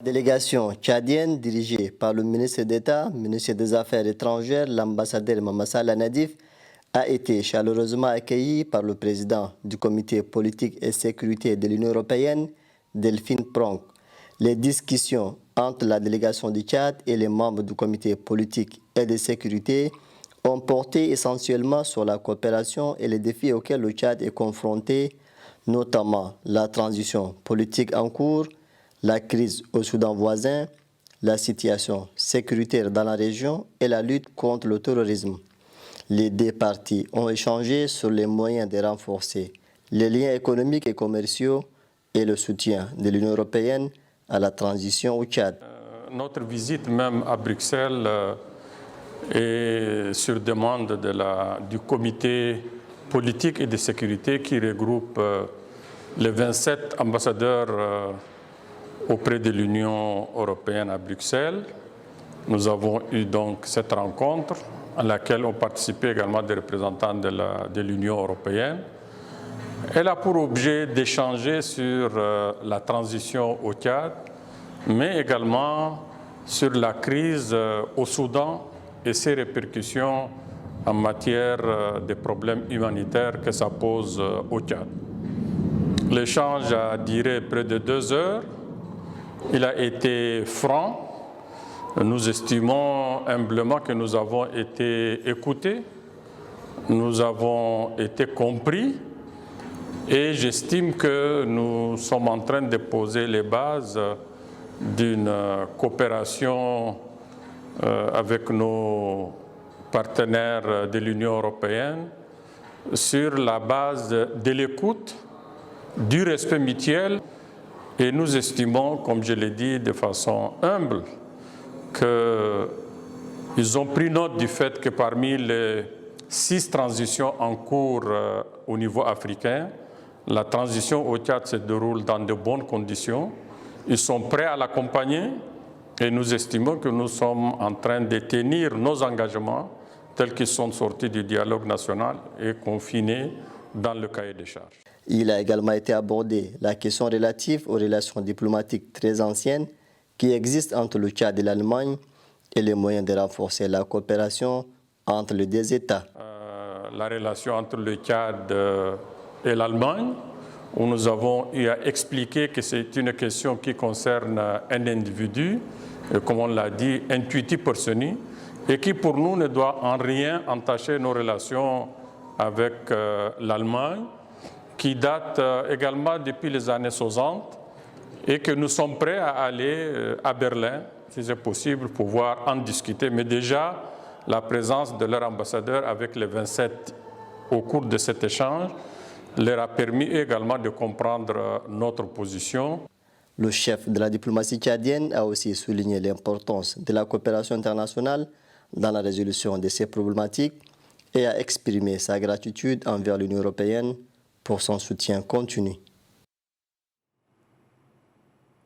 La délégation tchadienne dirigée par le ministre d'État, ministre des Affaires étrangères, l'ambassadeur Mamassa Nadif, a été chaleureusement accueilli par le président du comité politique et sécurité de l'Union européenne, Delphine Pronk. Les discussions entre la délégation du Tchad et les membres du comité politique et de sécurité ont porté essentiellement sur la coopération et les défis auxquels le Tchad est confronté, notamment la transition politique en cours, la crise au Soudan voisin, la situation sécuritaire dans la région et la lutte contre le terrorisme. Les deux parties ont échangé sur les moyens de renforcer les liens économiques et commerciaux et le soutien de l'Union européenne à la transition au Tchad. Notre visite même à Bruxelles est sur demande du comité politique et de sécurité qui regroupe les 27 ambassadeurs auprès de l'Union européenne à Bruxelles. Nous avons eu donc cette rencontre à laquelle ont participé également des représentants de l'Union européenne. Elle a pour objet d'échanger sur la transition au Tchad, mais également sur la crise au Soudan et ses répercussions en matière de problèmes humanitaires que ça pose au Tchad. L'échange a duré près de 2 heures. Il a été franc. Nous estimons humblement que nous avons été écoutés, nous avons été compris et j'estime que nous sommes en train de poser les bases d'une coopération avec nos partenaires de l'Union européenne sur la base de l'écoute, du respect mutuel. Et nous estimons, comme je l'ai dit de façon humble, qu'ils ont pris note du fait que parmi les 6 transitions en cours au niveau africain, la transition au Tchad se déroule dans de bonnes conditions. Ils sont prêts à l'accompagner et nous estimons que nous sommes en train de tenir nos engagements tels qu'ils sont sortis du dialogue national et confinés dans le cahier des charges. Il a également été abordé la question relative aux relations diplomatiques très anciennes qui existent entre le Tchad et l'Allemagne et les moyens de renforcer la coopération entre les deux États. La relation entre le Tchad et l'Allemagne, où nous avons eu à expliquer que c'est une question qui concerne un individu, comme on l'a dit, intuiti personi, et qui pour nous ne doit en rien entacher nos relations avec l'Allemagne, qui date également depuis les années 60 et que nous sommes prêts à aller à Berlin, si c'est possible, pour pouvoir en discuter. Mais déjà, la présence de leur ambassadeur avec les 27 au cours de cet échange leur a permis également de comprendre notre position. Le chef de la diplomatie tchadienne a aussi souligné l'importance de la coopération internationale dans la résolution de ces problématiques et a exprimé sa gratitude envers l'Union européenne pour son soutien continu.